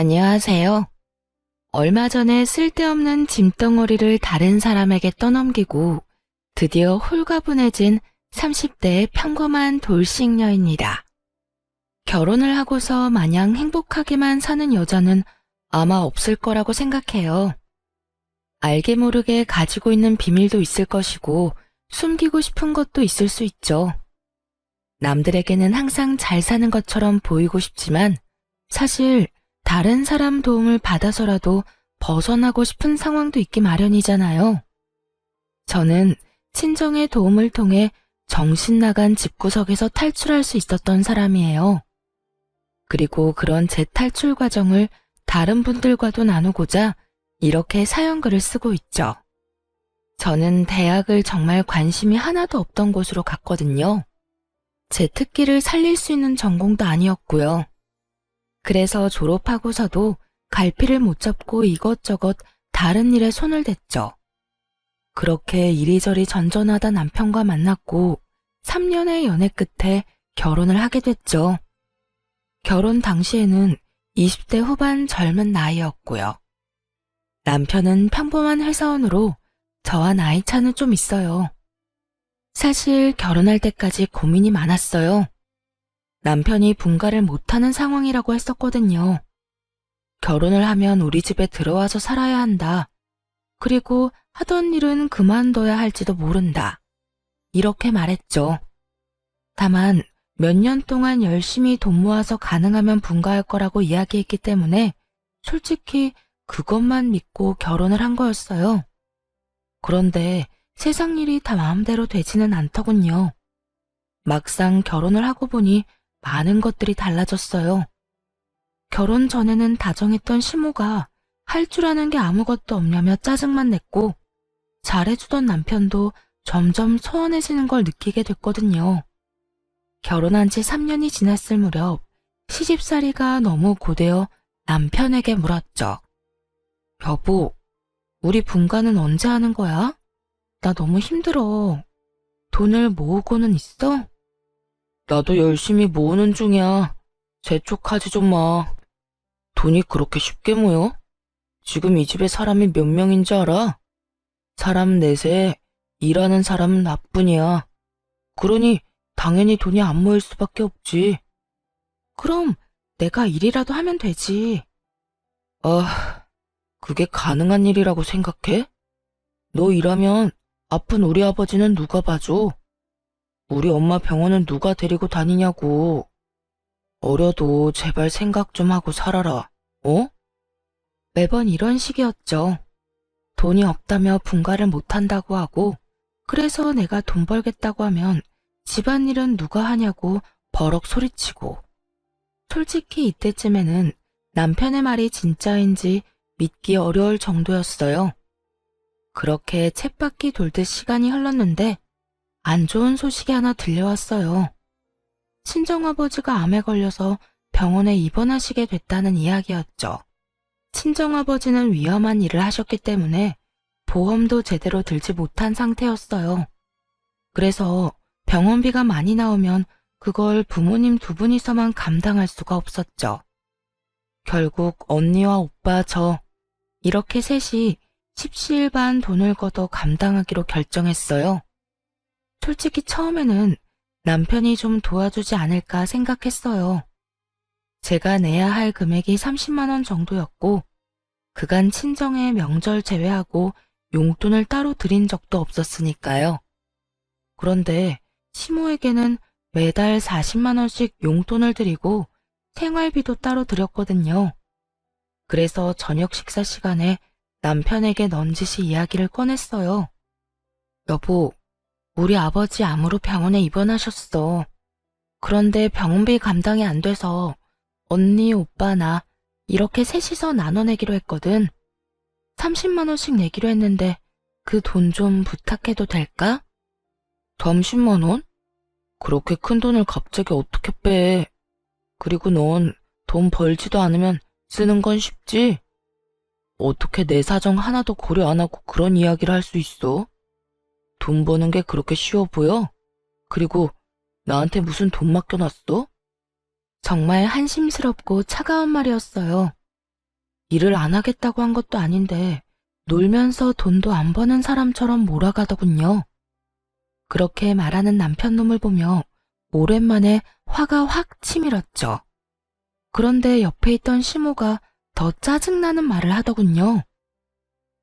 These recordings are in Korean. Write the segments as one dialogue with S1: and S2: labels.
S1: 안녕하세요. 얼마 전에 쓸데없는 짐덩어리를 다른 사람에게 떠넘기고 드디어 홀가분해진 30대의 평범한 돌싱녀입니다. 결혼을 하고서 마냥 행복하게만 사는 여자는 아마 없을 거라고 생각해요. 알게 모르게 가지고 있는 비밀도 있을 것이고 숨기고 싶은 것도 있을 수 있죠. 남들에게는 항상 잘 사는 것처럼 보이고 싶지만 사실 다른 사람 도움을 받아서라도 벗어나고 싶은 상황도 있기 마련이잖아요. 저는 친정의 도움을 통해 정신 나간 집구석에서 탈출할 수 있었던 사람이에요. 그리고 그런 제 탈출 과정을 다른 분들과도 나누고자 이렇게 사연글을 쓰고 있죠. 저는 대학을 정말 관심이 하나도 없던 곳으로 갔거든요. 제 특기를 살릴 수 있는 전공도 아니었고요. 그래서 졸업하고서도 갈피를 못 잡고 이것저것 다른 일에 손을 댔죠. 그렇게 이리저리 전전하다 남편과 만났고 3년의 연애 끝에 결혼을 하게 됐죠. 결혼 당시에는 20대 후반 젊은 나이였고요. 남편은 평범한 회사원으로 저와 나이 차는 좀 있어요. 사실 결혼할 때까지 고민이 많았어요. 남편이 분가를 못하는 상황이라고 했었거든요. 결혼을 하면 우리 집에 들어와서 살아야 한다. 그리고 하던 일은 그만둬야 할지도 모른다. 이렇게 말했죠. 다만 몇 년 동안 열심히 돈 모아서 가능하면 분가할 거라고 이야기했기 때문에 솔직히 그것만 믿고 결혼을 한 거였어요. 그런데 세상 일이 다 마음대로 되지는 않더군요. 막상 결혼을 하고 보니 많은 것들이 달라졌어요. 결혼 전에는 다정했던 시모가 할 줄 아는 게 아무것도 없냐며 짜증만 냈고 잘해주던 남편도 점점 소원해지는 걸 느끼게 됐거든요. 결혼한 지 3년이 지났을 무렵 시집살이가 너무 고되어 남편에게 물었죠. 여보, 우리 분가는 언제 하는 거야? 나 너무 힘들어. 돈을 모으고는 있어? 나도 열심히 모으는 중이야. 재촉하지 좀 마. 돈이 그렇게 쉽게 모여? 지금 이 집에 사람이 몇 명인지 알아? 사람 넷에 일하는 사람은 나뿐이야. 그러니 당연히 돈이 안 모일 수밖에 없지. 그럼 내가 일이라도 하면 되지. 아, 그게 가능한 일이라고 생각해? 너 일하면 아픈 우리 아버지는 누가 봐줘? 우리 엄마 병원은 누가 데리고 다니냐고. 어려도 제발 생각 좀 하고 살아라. 어? 매번 이런 식이었죠. 돈이 없다며 분가를 못한다고 하고 그래서 내가 돈 벌겠다고 하면 집안일은 누가 하냐고 버럭 소리치고 솔직히 이때쯤에는 남편의 말이 진짜인지 믿기 어려울 정도였어요. 그렇게 쳇바퀴 돌듯 시간이 흘렀는데 안 좋은 소식이 하나 들려왔어요. 친정아버지가 암에 걸려서 병원에 입원하시게 됐다는 이야기였죠. 친정아버지는 위험한 일을 하셨기 때문에 보험도 제대로 들지 못한 상태였어요. 그래서 병원비가 많이 나오면 그걸 부모님 두 분이서만 감당할 수가 없었죠. 결국 언니와 오빠 저 이렇게 셋이 십시일반 돈을 걷어 감당하기로 결정했어요. 솔직히 처음에는 남편이 좀 도와주지 않을까 생각했어요. 제가 내야 할 금액이 30만 원 정도였고 그간 친정에 명절 제외하고 용돈을 따로 드린 적도 없었으니까요. 그런데 시모에게는 매달 40만 원씩 용돈을 드리고 생활비도 따로 드렸거든요. 그래서 저녁 식사 시간에 남편에게 넌지시 이야기를 꺼냈어요. 여보, 우리 아버지 암으로 병원에 입원하셨어. 그런데 병원비 감당이 안 돼서 언니, 오빠, 나 이렇게 셋이서 나눠내기로 했거든. 30만 원씩 내기로 했는데 그 돈 좀 부탁해도 될까? 30만 원? 그렇게 큰 돈을 갑자기 어떻게 빼? 그리고 넌 돈 벌지도 않으면 쓰는 건 쉽지? 어떻게 내 사정 하나도 고려 안 하고 그런 이야기를 할 수 있어? 돈 버는 게 그렇게 쉬워 보여? 그리고 나한테 무슨 돈 맡겨놨어? 정말 한심스럽고 차가운 말이었어요. 일을 안 하겠다고 한 것도 아닌데 놀면서 돈도 안 버는 사람처럼 몰아가더군요. 그렇게 말하는 남편놈을 보며 오랜만에 화가 확 치밀었죠. 그런데 옆에 있던 시모가 더 짜증나는 말을 하더군요.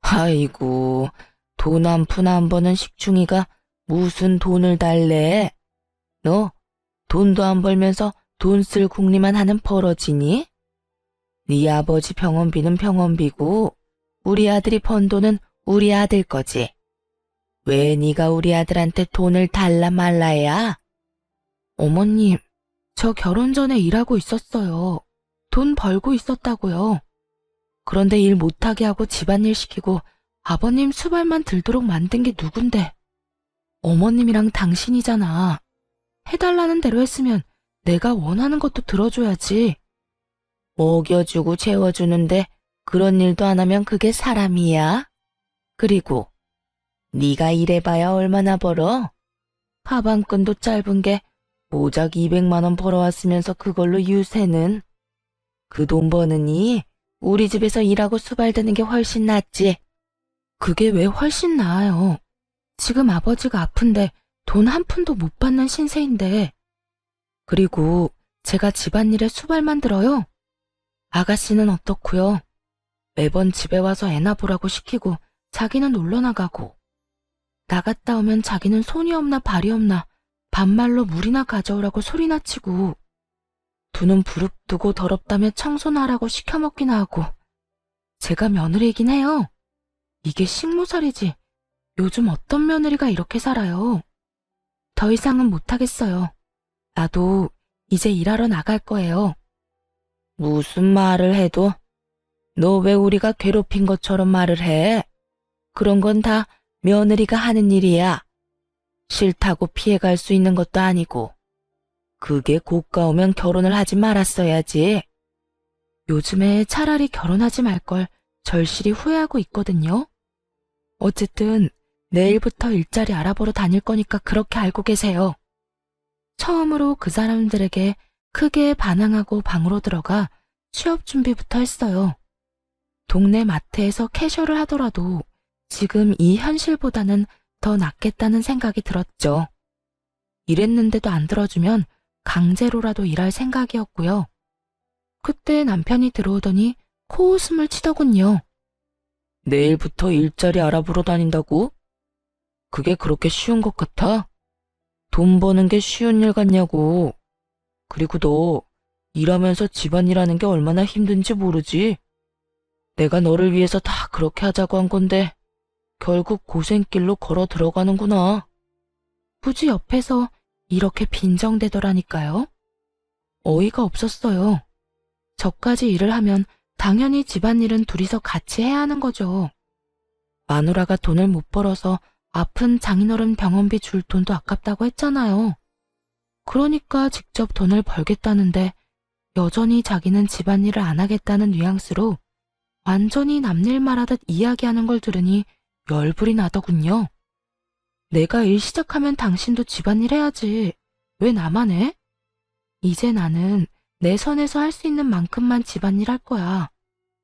S1: 아이고, 돈 한 푼 안 버는 식충이가 무슨 돈을 달래? 너 돈도 안 벌면서 돈 쓸 궁리만 하는 버러지니? 네 아버지 병원비는 병원비고 우리 아들이 번 돈은 우리 아들 거지. 왜 네가 우리 아들한테 돈을 달라 말라야? 어머님, 저 결혼 전에 일하고 있었어요. 돈 벌고 있었다고요. 그런데 일 못하게 하고 집안일 시키고 아버님 수발만 들도록 만든 게 누군데? 어머님이랑 당신이잖아. 해달라는 대로 했으면 내가 원하는 것도 들어줘야지. 먹여주고 재워주는데 그런 일도 안 하면 그게 사람이야? 그리고 네가 일해봐야 얼마나 벌어? 가방끈도 짧은 게 모작 200만 원 벌어왔으면서 그걸로 유세는? 그 돈 버느니 우리 집에서 일하고 수발드는 게 훨씬 낫지. 그게 왜 훨씬 나아요? 지금 아버지가 아픈데 돈 한 푼도 못 받는 신세인데. 그리고 제가 집안일에 수발만 들어요? 아가씨는 어떻고요? 매번 집에 와서 애나 보라고 시키고 자기는 놀러 나가고. 나갔다 오면 자기는 손이 없나 발이 없나 반말로 물이나 가져오라고 소리나 치고. 두 눈 부릅뜨고 더럽다며 청소나 하라고 시켜먹기나 하고. 제가 며느리이긴 해요. 이게 식모살이지. 요즘 어떤 며느리가 이렇게 살아요. 더 이상은 못하겠어요. 나도 이제 일하러 나갈 거예요. 무슨 말을 해도 너 왜 우리가 괴롭힌 것처럼 말을 해? 그런 건 다 며느리가 하는 일이야. 싫다고 피해갈 수 있는 것도 아니고. 그게 고가오면 결혼을 하지 말았어야지. 요즘에 차라리 결혼하지 말 걸 절실히 후회하고 있거든요. 어쨌든 내일부터 일자리 알아보러 다닐 거니까 그렇게 알고 계세요. 처음으로 그 사람들에게 크게 반항하고 방으로 들어가 취업 준비부터 했어요. 동네 마트에서 캐셔를 하더라도 지금 이 현실보다는 더 낫겠다는 생각이 들었죠. 이랬는데도 안 들어주면 강제로라도 일할 생각이었고요. 그때 남편이 들어오더니 코웃음을 치더군요. 내일부터 일자리 알아보러 다닌다고? 그게 그렇게 쉬운 것 같아? 돈 버는 게 쉬운 일 같냐고. 그리고 너 일하면서 집안일하는 게 얼마나 힘든지 모르지? 내가 너를 위해서 다 그렇게 하자고 한 건데 결국 고생길로 걸어 들어가는구나. 굳이 옆에서 이렇게 빈정대더라니까요. 어이가 없었어요. 저까지 일을 하면 당연히 집안일은 둘이서 같이 해야 하는 거죠. 마누라가 돈을 못 벌어서 아픈 장인어른 병원비 줄 돈도 아깝다고 했잖아요. 그러니까 직접 돈을 벌겠다는데 여전히 자기는 집안일을 안 하겠다는 뉘앙스로 완전히 남일 말하듯 이야기하는 걸 들으니 열불이 나더군요. 내가 일 시작하면 당신도 집안일 해야지. 왜 나만 해? 이제 나는 내 선에서 할 수 있는 만큼만 집안일 할 거야.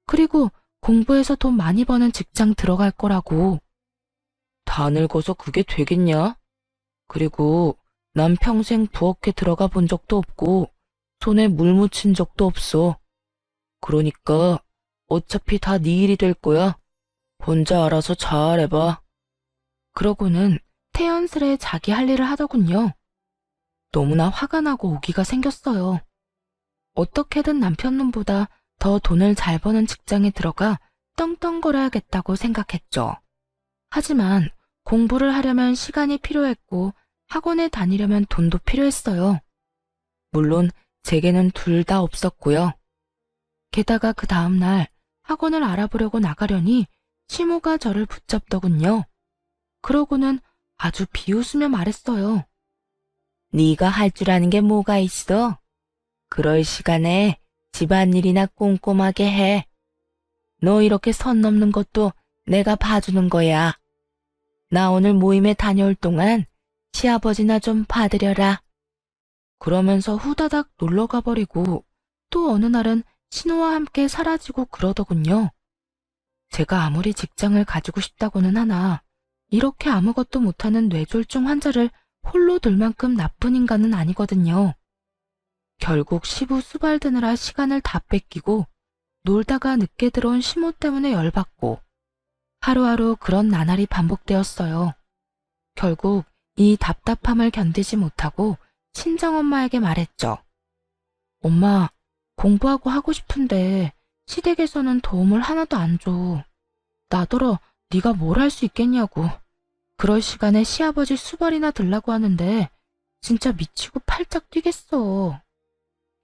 S1: 그리고 공부해서 돈 많이 버는 직장 들어갈 거라고. 다 늙어서 그게 되겠냐? 그리고 난 평생 부엌에 들어가 본 적도 없고 손에 물 묻힌 적도 없어. 그러니까 어차피 다 네 일이 될 거야. 혼자 알아서 잘해봐. 그러고는 태연스레 자기 할 일을 하더군요. 너무나 화가 나고 오기가 생겼어요. 어떻게든 남편 놈보다 더 돈을 잘 버는 직장에 들어가 떵떵거려야겠다고 생각했죠. 하지만 공부를 하려면 시간이 필요했고 학원에 다니려면 돈도 필요했어요. 물론 제게는 둘 다 없었고요. 게다가 그 다음날 학원을 알아보려고 나가려니 시모가 저를 붙잡더군요. 그러고는 아주 비웃으며 말했어요. 네가 할 줄 아는 게 뭐가 있어? 그럴 시간에 집안일이나 꼼꼼하게 해. 너 이렇게 선 넘는 것도 내가 봐주는 거야. 나 오늘 모임에 다녀올 동안 시아버지나 좀 봐드려라. 그러면서 후다닥 놀러 가버리고 또 어느 날은 신호와 함께 사라지고 그러더군요. 제가 아무리 직장을 가지고 싶다고는 하나 이렇게 아무것도 못하는 뇌졸중 환자를 홀로 둘 만큼 나쁜 인간은 아니거든요. 결국 시부 수발드느라 시간을 다 뺏기고 놀다가 늦게 들어온 시모 때문에 열받고 하루하루 그런 나날이 반복되었어요. 결국 이 답답함을 견디지 못하고 친정엄마에게 말했죠. 엄마, 공부하고 하고 싶은데 시댁에서는 도움을 하나도 안 줘. 나더러 네가 뭘 할 수 있겠냐고. 그럴 시간에 시아버지 수발이나 들라고 하는데 진짜 미치고 팔짝 뛰겠어.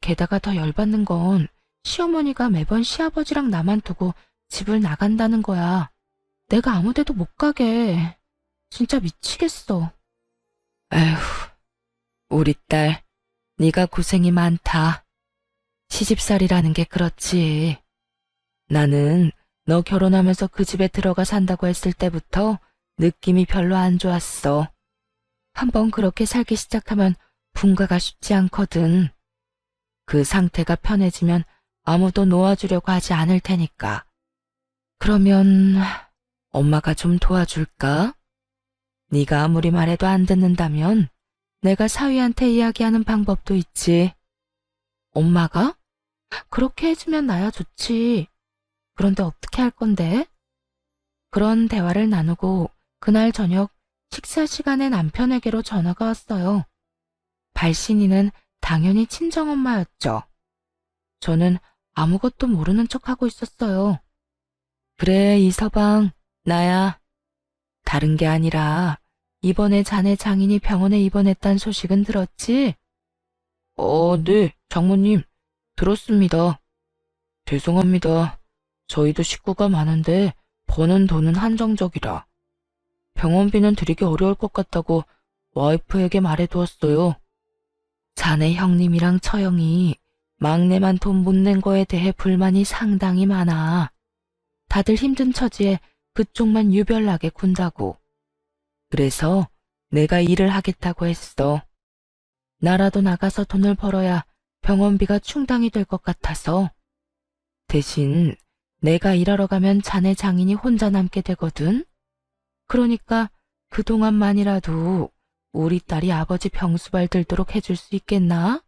S1: 게다가 더 열받는 건 시어머니가 매번 시아버지랑 나만 두고 집을 나간다는 거야. 내가 아무 데도 못 가게. 진짜 미치겠어. 에휴, 우리 딸, 네가 고생이 많다. 시집살이라는 게 그렇지. 나는 너 결혼하면서 그 집에 들어가 산다고 했을 때부터 느낌이 별로 안 좋았어. 한번 그렇게 살기 시작하면 분가가 쉽지 않거든. 그 상태가 편해지면 아무도 놓아주려고 하지 않을 테니까. 그러면 엄마가 좀 도와줄까? 네가 아무리 말해도 안 듣는다면 내가 사위한테 이야기하는 방법도 있지. 엄마가? 그렇게 해주면 나야 좋지. 그런데 어떻게 할 건데? 그런 대화를 나누고 그날 저녁 식사 시간에 남편에게로 전화가 왔어요. 발신이는 당연히 친정엄마였죠. 저는 아무것도 모르는 척하고 있었어요. 그래, 이서방, 나야. 다른 게 아니라 이번에 자네 장인이 병원에 입원했단 소식은 들었지? 네, 장모님. 들었습니다. 죄송합니다. 저희도 식구가 많은데 버는 돈은 한정적이라. 병원비는 드리기 어려울 것 같다고 와이프에게 말해두었어요. 자네 형님이랑 처형이 막내만 돈 못 낸 거에 대해 불만이 상당히 많아. 다들 힘든 처지에 그쪽만 유별나게 군다고. 그래서 내가 일을 하겠다고 했어. 나라도 나가서 돈을 벌어야 병원비가 충당이 될 것 같아서. 대신 내가 일하러 가면 자네 장인이 혼자 남게 되거든. 그러니까 그동안만이라도 우리 딸이 아버지 병수발 들도록 해줄 수 있겠나?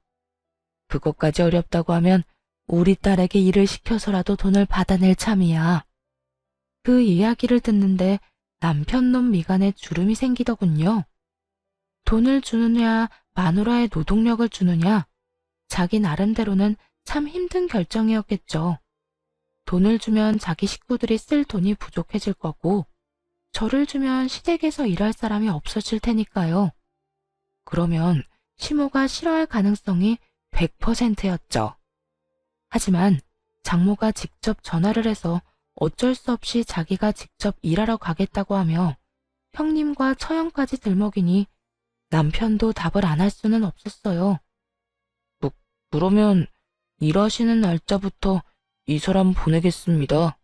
S1: 그것까지 어렵다고 하면 우리 딸에게 일을 시켜서라도 돈을 받아낼 참이야. 그 이야기를 듣는데 남편놈 미간에 주름이 생기더군요. 돈을 주느냐 마누라의 노동력을 주느냐, 자기 나름대로는 참 힘든 결정이었겠죠. 돈을 주면 자기 식구들이 쓸 돈이 부족해질 거고, 저를 주면 시댁에서 일할 사람이 없어질 테니까요. 그러면 시모가 싫어할 가능성이 100%였죠. 하지만 장모가 직접 전화를 해서 어쩔 수 없이 자기가 직접 일하러 가겠다고 하며 형님과 처형까지 들먹이니 남편도 답을 안 할 수는 없었어요. 그러면 일하시는 날짜부터 이 사람 보내겠습니다.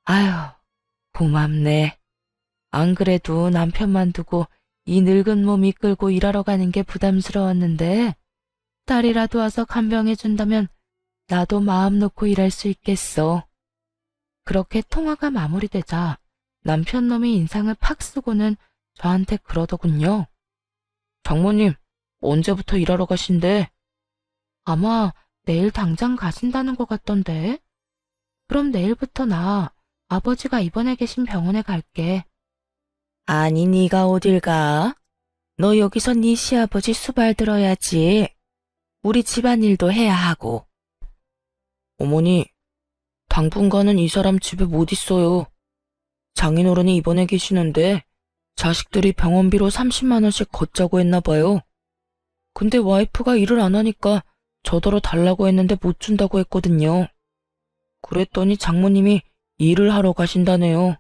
S1: 아휴, 고맙네. 안 그래도 남편만 두고 이 늙은 몸 이끌고 일하러 가는 게 부담스러웠는데 딸이라도 와서 간병해준다면 나도 마음 놓고 일할 수 있겠어. 그렇게 통화가 마무리되자 남편놈이 인상을 팍 쓰고는 저한테 그러더군요. 장모님, 언제부터 일하러 가신대? 아마 내일 당장 가신다는 것 같던데. 그럼 내일부터 나 아버지가 입원해 계신 병원에 갈게. 아니, 네가 어딜 가? 너 여기서 네 시아버지 수발 들어야지. 우리 집안일도 해야 하고. 어머니, 당분간은 이 사람 집에 못 있어요. 장인어른이 입원해 계시는데 자식들이 병원비로 30만 원씩 걷자고 했나 봐요. 근데 와이프가 일을 안 하니까 저더러 달라고 했는데 못 준다고 했거든요. 그랬더니 장모님이 일을 하러 가신다네요.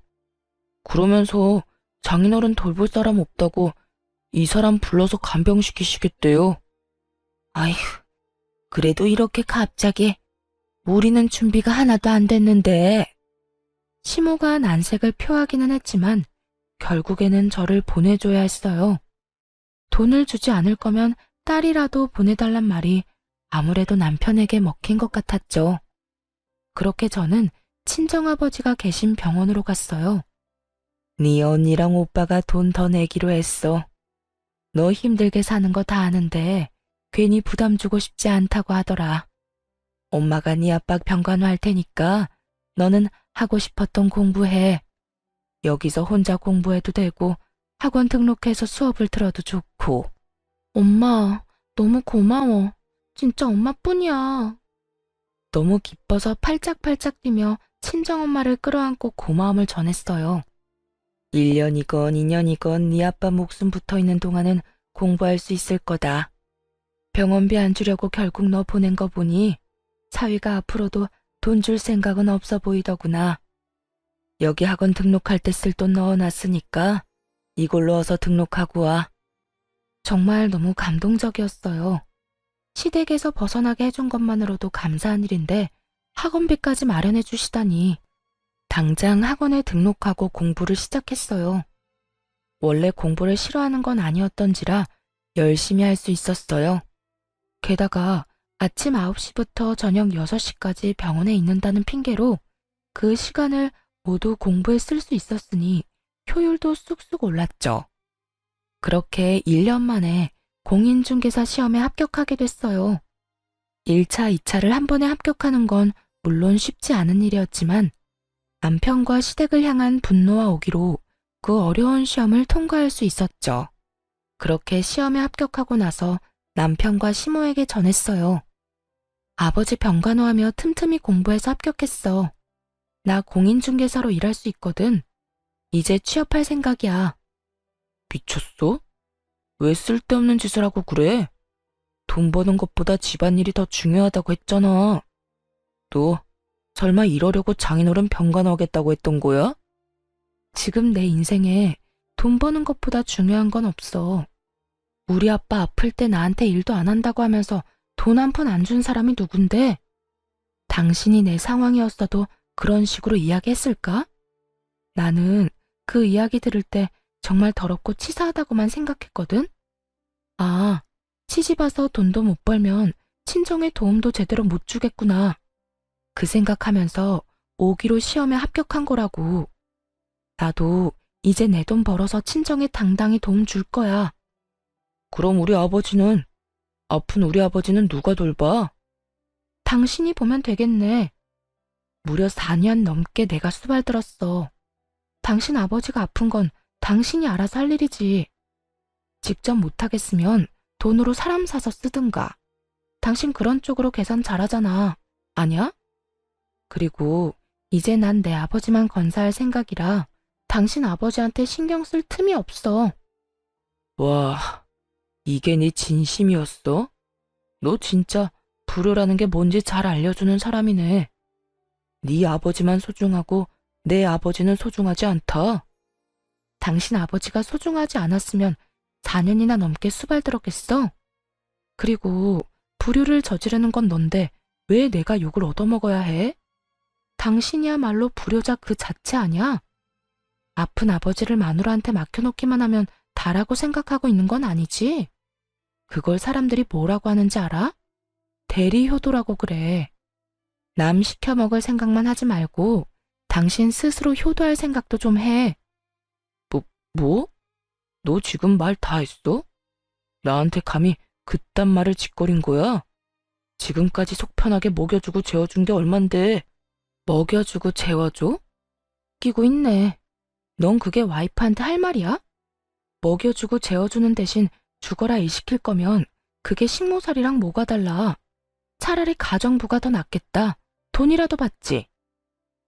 S1: 그러면서 장인어른 돌볼 사람 없다고 이 사람 불러서 간병시키시겠대요. 아휴, 그래도 이렇게 갑자기 우리는 준비가 하나도 안 됐는데. 시모가 난색을 표하기는 했지만 결국에는 저를 보내줘야 했어요. 돈을 주지 않을 거면 딸이라도 보내달란 말이 아무래도 남편에게 먹힌 것 같았죠. 그렇게 저는 친정아버지가 계신 병원으로 갔어요. 네 언니랑 오빠가 돈 더 내기로 했어. 너 힘들게 사는 거 다 아는데 괜히 부담 주고 싶지 않다고 하더라. 엄마가 네 아빠 병간호할 테니까 너는 하고 싶었던 공부해. 여기서 혼자 공부해도 되고 학원 등록해서 수업을 들어도 좋고. 엄마, 너무 고마워. 진짜 엄마뿐이야. 너무 기뻐서 팔짝팔짝 뛰며 친정엄마를 끌어안고 고마움을 전했어요. 1년이건 2년이건 네 아빠 목숨 붙어있는 동안은 공부할 수 있을 거다. 병원비 안 주려고 결국 너 보낸 거 보니 사위가 앞으로도 돈 줄 생각은 없어 보이더구나. 여기 학원 등록할 때 쓸 돈 넣어놨으니까 이걸로 어서 등록하고 와. 정말 너무 감동적이었어요. 시댁에서 벗어나게 해준 것만으로도 감사한 일인데 학원비까지 마련해 주시다니. 당장 학원에 등록하고 공부를 시작했어요. 원래 공부를 싫어하는 건 아니었던지라 열심히 할 수 있었어요. 게다가 아침 9시부터 저녁 6시까지 병원에 있는다는 핑계로 그 시간을 모두 공부에 쓸 수 있었으니 효율도 쑥쑥 올랐죠. 그렇게 1년 만에 공인중개사 시험에 합격하게 됐어요. 1차, 2차를 한 번에 합격하는 건 물론 쉽지 않은 일이었지만 남편과 시댁을 향한 분노와 오기로 그 어려운 시험을 통과할 수 있었죠. 그렇게 시험에 합격하고 나서 남편과 시모에게 전했어요. 아버지 병간호하며 틈틈이 공부해서 합격했어. 나 공인중개사로 일할 수 있거든. 이제 취업할 생각이야. 미쳤어? 왜 쓸데없는 짓을 하고 그래? 돈 버는 것보다 집안일이 더 중요하다고 했잖아. 너 설마 이러려고 장인어른 병간호하겠다고 했던 거야? 지금 내 인생에 돈 버는 것보다 중요한 건 없어. 우리 아빠 아플 때 나한테 일도 안 한다고 하면서 돈 한 푼 안 준 사람이 누군데? 당신이 내 상황이었어도 그런 식으로 이야기했을까? 나는 그 이야기 들을 때 정말 더럽고 치사하다고만 생각했거든? 아, 시집 와서 돈도 못 벌면 친정에 도움도 제대로 못 주겠구나. 그 생각하면서 5기로 시험에 합격한 거라고. 나도 이제 내 돈 벌어서 친정에 당당히 도움 줄 거야. 그럼 아픈 우리 아버지는 누가 돌봐? 당신이 보면 되겠네. 무려 4년 넘게 내가 수발들었어. 당신 아버지가 아픈 건 당신이 알아서 할 일이지. 직접 못하겠으면 돈으로 사람 사서 쓰든가. 당신 그런 쪽으로 계산 잘하잖아. 아냐? 그리고 이제 난 내 아버지만 건사할 생각이라 당신 아버지한테 신경 쓸 틈이 없어. 와, 이게 네 진심이었어? 너 진짜 불효라는 게 뭔지 잘 알려주는 사람이네. 네 아버지만 소중하고 내 아버지는 소중하지 않다. 당신 아버지가 소중하지 않았으면 4년이나 넘게 수발들었겠어? 그리고 불효를 저지르는 건 넌데 왜 내가 욕을 얻어먹어야 해? 당신이야말로 불효자 그 자체 아냐? 아픈 아버지를 마누라한테 맡겨놓기만 하면 다라고 생각하고 있는 건 아니지? 그걸 사람들이 뭐라고 하는지 알아? 대리효도라고 그래. 남 시켜먹을 생각만 하지 말고 당신 스스로 효도할 생각도 좀 해. 뭐? 너 지금 말 다 했어? 나한테 감히 그딴 말을 짓거린 거야? 지금까지 속 편하게 먹여주고 재워준 게 얼만데. 먹여주고 재워줘? 끼고 있네. 넌 그게 와이프한테 할 말이야? 먹여주고 재워주는 대신 죽어라 일 시킬 거면 그게 식모살이랑 뭐가 달라. 차라리 가정부가 더 낫겠다. 돈이라도 받지.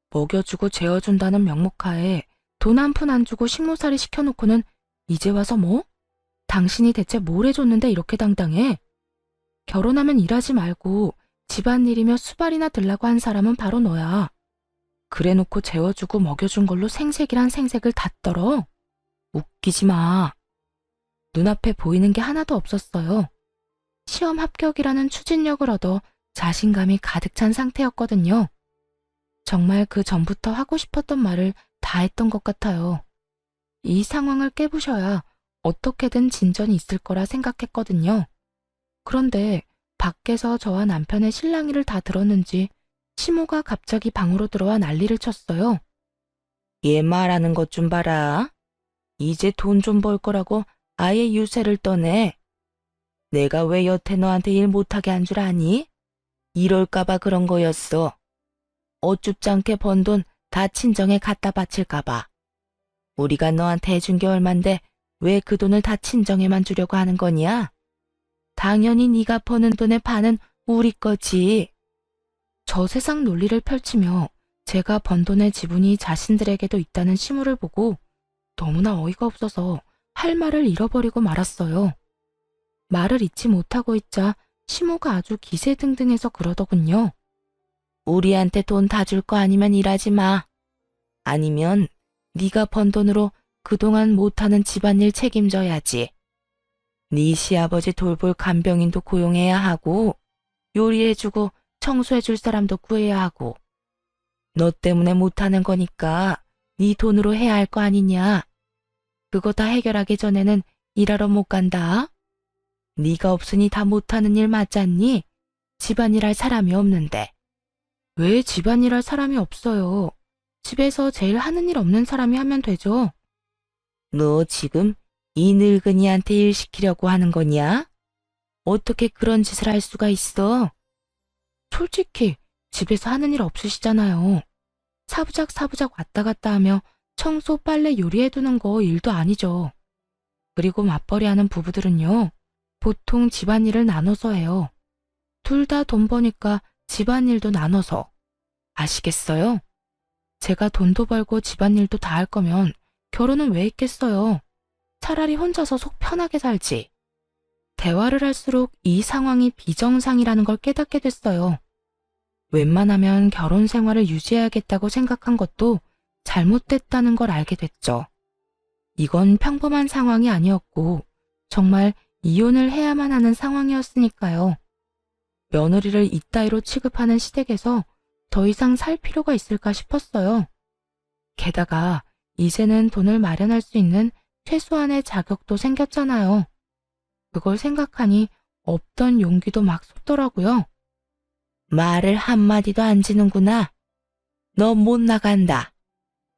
S1: 먹여주고 재워준다는 명목하에 돈 한 푼 안 주고 식모살이 시켜놓고는 이제 와서 뭐? 당신이 대체 뭘 해줬는데 이렇게 당당해? 결혼하면 일하지 말고 집안일이며 수발이나 들라고 한 사람은 바로 너야. 그래놓고 재워주고 먹여준 걸로 생색이란 생색을 다 떨어. 웃기지 마. 눈앞에 보이는 게 하나도 없었어요. 시험 합격이라는 추진력을 얻어 자신감이 가득 찬 상태였거든요. 정말 그 전부터 하고 싶었던 말을 다 했던 것 같아요. 이 상황을 깨부셔야 어떻게든 진전이 있을 거라 생각했거든요. 그런데 밖에서 저와 남편의 실랑이를 다 들었는지 시모가 갑자기 방으로 들어와 난리를 쳤어요. 얘 말하는 것 좀 봐라. 이제 돈 좀 벌 거라고 아예 유세를 떠네. 내가 왜 여태 너한테 일 못하게 한 줄 아니? 이럴까봐 그런 거였어. 어줍잖게 번 돈 다 친정에 갖다 바칠까봐. 우리가 너한테 해준 게 얼만데 왜 그 돈을 다 친정에만 주려고 하는 거냐? 당연히 네가 버는 돈의 반은 우리 거지. 저 세상 논리를 펼치며 제가 번 돈의 지분이 자신들에게도 있다는 시무를 보고 너무나 어이가 없어서 할 말을 잃어버리고 말았어요. 말을 잊지 못하고 있자 시모가 아주 기세등등해서 그러더군요. 우리한테 돈 다 줄 거 아니면 일하지 마. 아니면 네가 번 돈으로 그동안 못하는 집안일 책임져야지. 네 시아버지 돌볼 간병인도 고용해야 하고 요리해주고 청소해줄 사람도 구해야 하고 너 때문에 못하는 거니까 네 돈으로 해야 할 거 아니냐. 그거 다 해결하기 전에는 일하러 못 간다. 네가 없으니 다 못하는 일 맞잖니? 집안일 할 사람이 없는데. 왜 집안일 할 사람이 없어요? 집에서 제일 하는 일 없는 사람이 하면 되죠. 너 지금 이 늙은이한테 일 시키려고 하는 거냐? 어떻게 그런 짓을 할 수가 있어? 솔직히 집에서 하는 일 없으시잖아요. 사부작 왔다 갔다 하며 청소, 빨래, 요리해두는 거 일도 아니죠. 그리고 맞벌이하는 부부들은요. 보통 집안일을 나눠서 해요. 둘 다 돈 버니까 집안일도 나눠서. 아시겠어요? 제가 돈도 벌고 집안일도 다 할 거면 결혼은 왜 했겠어요? 차라리 혼자서 속 편하게 살지. 대화를 할수록 이 상황이 비정상이라는 걸 깨닫게 됐어요. 웬만하면 결혼 생활을 유지해야겠다고 생각한 것도 잘못됐다는 걸 알게 됐죠. 이건 평범한 상황이 아니었고 정말 이혼을 해야만 하는 상황이었으니까요. 며느리를 이따위로 취급하는 시댁에서 더 이상 살 필요가 있을까 싶었어요. 게다가 이제는 돈을 마련할 수 있는 최소한의 자격도 생겼잖아요. 그걸 생각하니 없던 용기도 막 솟더라고요. 말을 한마디도 안 지는구나. 너 못 나간다.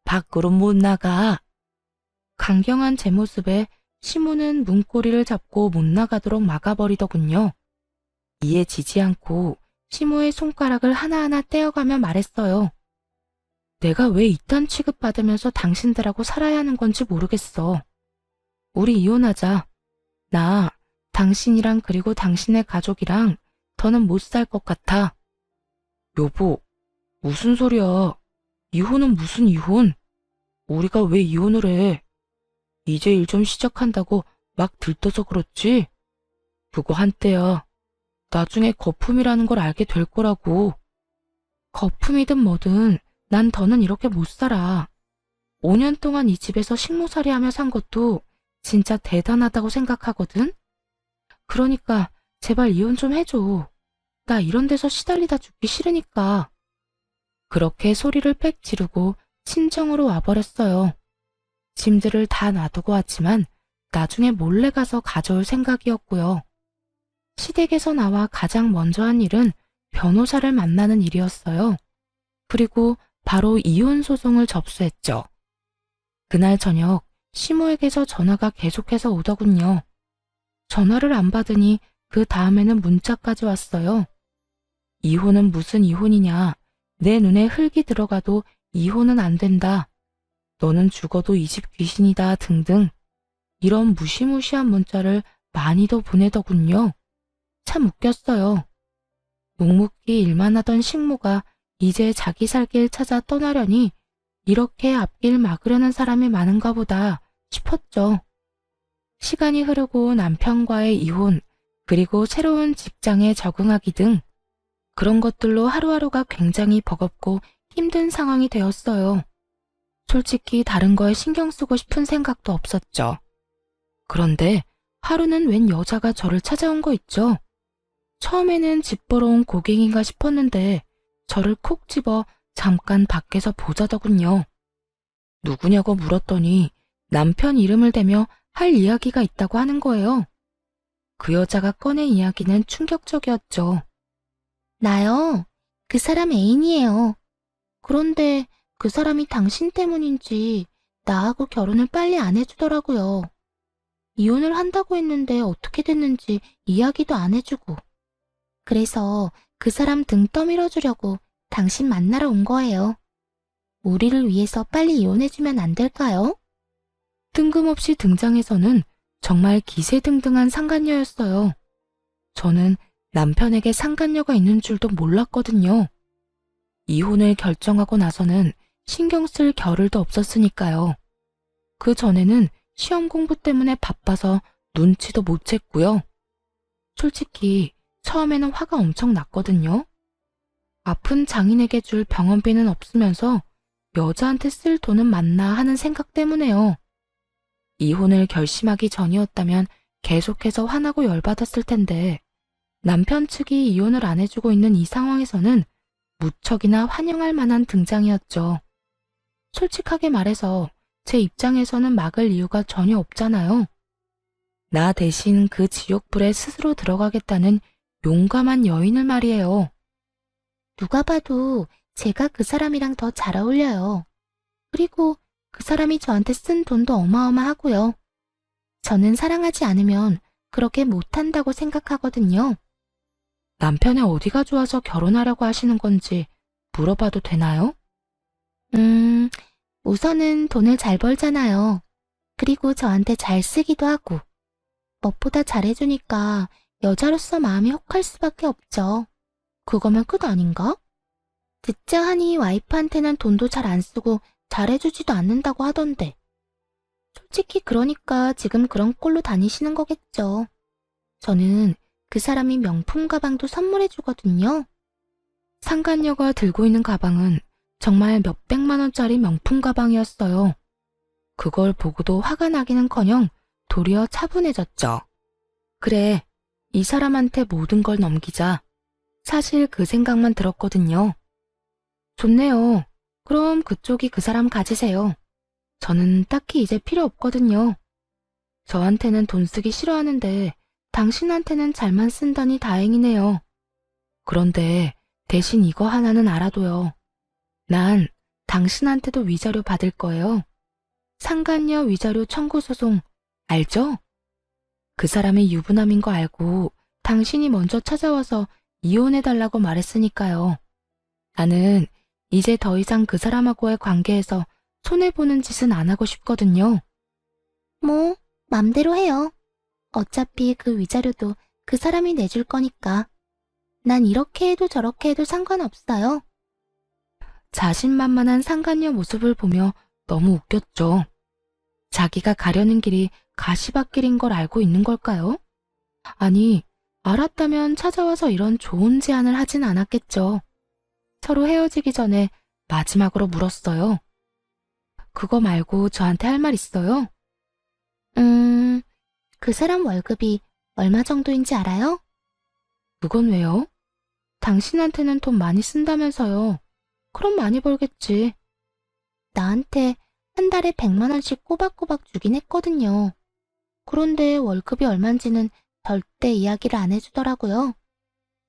S1: 밖으로 못 나가. 강경한 제 모습에 시모는 문고리를 잡고 못 나가도록 막아버리더군요. 이에 지지 않고 시모의 손가락을 하나하나 떼어가며 말했어요. 내가 왜 이딴 취급받으면서 당신들하고 살아야 하는 건지 모르겠어. 우리 이혼하자. 나 당신이랑 그리고 당신의 가족이랑 더는 못 살 것 같아. 여보, 무슨 소리야. 이혼은 무슨 이혼? 우리가 왜 이혼을 해? 이제 일 좀 시작한다고 막 들떠서 그렇지? 그거 한때야. 나중에 거품이라는 걸 알게 될 거라고. 거품이든 뭐든 난 더는 이렇게 못 살아. 5년 동안 이 집에서 식모살이 하며 산 것도 진짜 대단하다고 생각하거든? 그러니까 제발 이혼 좀 해줘. 나 이런 데서 시달리다 죽기 싫으니까. 그렇게 소리를 빽 지르고 친정으로 와버렸어요. 짐들을 다 놔두고 왔지만 나중에 몰래 가서 가져올 생각이었고요. 시댁에서 나와 가장 먼저 한 일은 변호사를 만나는 일이었어요. 그리고 바로 이혼 소송을 접수했죠. 그날 저녁 시모에게서 전화가 계속해서 오더군요. 전화를 안 받으니 그 다음에는 문자까지 왔어요. 이혼은 무슨 이혼이냐. 내 눈에 흙이 들어가도 이혼은 안 된다. 너는 죽어도 이 집 귀신이다 등등. 이런 무시무시한 문자를 많이도 보내더군요. 참 웃겼어요. 묵묵히 일만 하던 식모가 이제 자기 살 길 찾아 떠나려니 이렇게 앞길 막으려는 사람이 많은가 보다 싶었죠. 시간이 흐르고 남편과의 이혼, 그리고 새로운 직장에 적응하기 등 그런 것들로 하루하루가 굉장히 버겁고 힘든 상황이 되었어요. 솔직히 다른 거에 신경 쓰고 싶은 생각도 없었죠. 그런데 하루는 웬 여자가 저를 찾아온 거 있죠. 처음에는 집 보러 온 고객인가 싶었는데 저를 콕 집어 잠깐 밖에서 보자더군요. 누구냐고 물었더니 남편 이름을 대며 할 이야기가 있다고 하는 거예요. 그 여자가 꺼낸 이야기는 충격적이었죠. 나요.
S2: 그 사람 애인이에요. 그런데 그 사람이 당신 때문인지 나하고 결혼을 빨리 안 해주더라고요. 이혼을 한다고 했는데 어떻게 됐는지 이야기도 안 해주고. 그래서 그 사람 등 떠밀어주려고 당신 만나러 온 거예요. 우리를 위해서 빨리 이혼해주면 안 될까요?
S1: 뜬금없이 등장해서는 정말 기세등등한 상간녀였어요. 저는 남편에게 상간녀가 있는 줄도 몰랐거든요. 이혼을 결정하고 나서는 신경 쓸 겨를도 없었으니까요. 그 전에는 시험 공부 때문에 바빠서 눈치도 못 챘고요. 솔직히 처음에는 화가 엄청 났거든요. 아픈 장인에게 줄 병원비는 없으면서 여자한테 쓸 돈은 많나 하는 생각 때문에요. 이혼을 결심하기 전이었다면 계속해서 화나고 열받았을 텐데 남편 측이 이혼을 안 해주고 있는 이 상황에서는 무척이나 환영할 만한 등장이었죠. 솔직하게 말해서 제 입장에서는 막을 이유가 전혀 없잖아요. 나 대신 그 지옥불에 스스로 들어가겠다는 용감한 여인을 말이에요.
S2: 누가 봐도 제가 그 사람이랑 더 잘 어울려요. 그리고 그 사람이 저한테 쓴 돈도 어마어마하고요. 저는 사랑하지 않으면 그렇게 못한다고 생각하거든요.
S1: 남편의 어디가 좋아서 결혼하려고 하시는 건지 물어봐도 되나요?
S2: 우선은 돈을 잘 벌잖아요. 그리고 저한테 잘 쓰기도 하고. 무엇보다 잘해주니까 여자로서 마음이 혹할 수밖에 없죠. 그거면 끝 아닌가? 듣자 하니 와이프한테는 돈도 잘 안 쓰고 잘해주지도 않는다고 하던데. 솔직히 그러니까 지금 그런 꼴로 다니시는 거겠죠. 저는 그 사람이 명품 가방도 선물해주거든요.
S1: 상간녀가 들고 있는 가방은 정말 몇백만 원짜리 명품 가방이었어요. 그걸 보고도 화가 나기는커녕 도리어 차분해졌죠. 그래, 이 사람한테 모든 걸 넘기자. 사실 그 생각만 들었거든요. 좋네요. 그럼 그쪽이 그 사람 가지세요. 저는 딱히 이제 필요 없거든요. 저한테는 돈 쓰기 싫어하는데 당신한테는 잘만 쓴다니 다행이네요. 그런데 대신 이거 하나는 알아둬요. 난 당신한테도 위자료 받을 거예요. 상간녀 위자료 청구 소송 알죠? 그 사람이 유부남인 거 알고 당신이 먼저 찾아와서 이혼해달라고 말했으니까요. 나는 이제 더 이상 그 사람하고의 관계에서 손해보는 짓은 안 하고 싶거든요.
S2: 뭐, 맘대로 해요. 어차피 그 위자료도 그 사람이 내줄 거니까. 난 이렇게 해도 저렇게 해도 상관없어요.
S1: 자신만만한 상간녀 모습을 보며 너무 웃겼죠. 자기가 가려는 길이 가시밭길인 걸 알고 있는 걸까요? 아니, 알았다면 찾아와서 이런 좋은 제안을 하진 않았겠죠. 서로 헤어지기 전에 마지막으로 물었어요. 그거 말고 저한테 할 말 있어요?
S2: 그 사람 월급이 얼마 정도인지 알아요?
S1: 그건 왜요? 당신한테는 돈 많이 쓴다면서요. 그럼 많이 벌겠지.
S2: 나한테 한 달에 100만 원씩 꼬박꼬박 주긴 했거든요. 그런데 월급이 얼만지는 절대 이야기를 안 해주더라고요.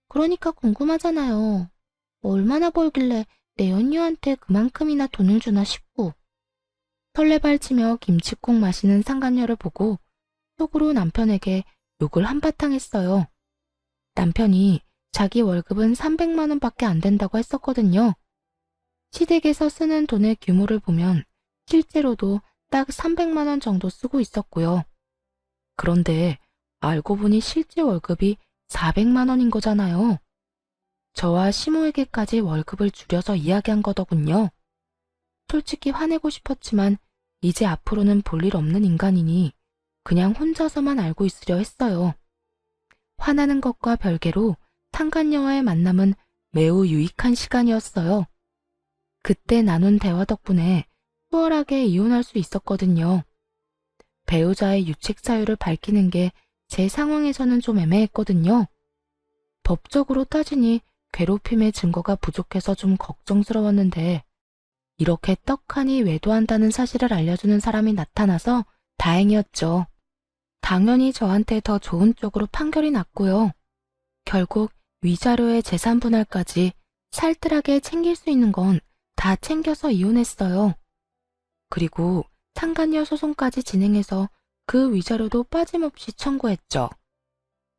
S2: 그러니까 궁금하잖아요. 얼마나 벌길래 내 연녀한테 그만큼이나 돈을 주나 싶고. 설레발치며 김치국 마시는 상간녀를 보고 속으로 남편에게 욕을 한바탕 했어요. 남편이 자기 월급은 300만 원밖에 안 된다고 했었거든요. 시댁에서 쓰는 돈의 규모를 보면 실제로도 딱 300만 원 정도 쓰고 있었고요. 그런데 알고 보니 실제 월급이 400만 원인 거잖아요. 저와 시모에게까지 월급을 줄여서 이야기한 거더군요. 솔직히 화내고 싶었지만 이제 앞으로는 볼 일 없는 인간이니 그냥 혼자서만 알고 있으려 했어요. 화나는 것과 별개로 상간녀와의 만남은 매우 유익한 시간이었어요. 그때 나눈 대화 덕분에 수월하게 이혼할 수 있었거든요. 배우자의 유책 사유를 밝히는 게 제 상황에서는 좀 애매했거든요. 법적으로 따지니 괴롭힘의 증거가 부족해서 좀 걱정스러웠는데 이렇게 떡하니 외도한다는 사실을 알려주는 사람이 나타나서 다행이었죠. 당연히 저한테 더 좋은 쪽으로 판결이 났고요. 결국 위자료의 재산 분할까지 살뜰하게 챙길 수 있는 건 다 챙겨서 이혼했어요. 그리고 상간녀 소송까지 진행해서 그 위자료도 빠짐없이 청구했죠.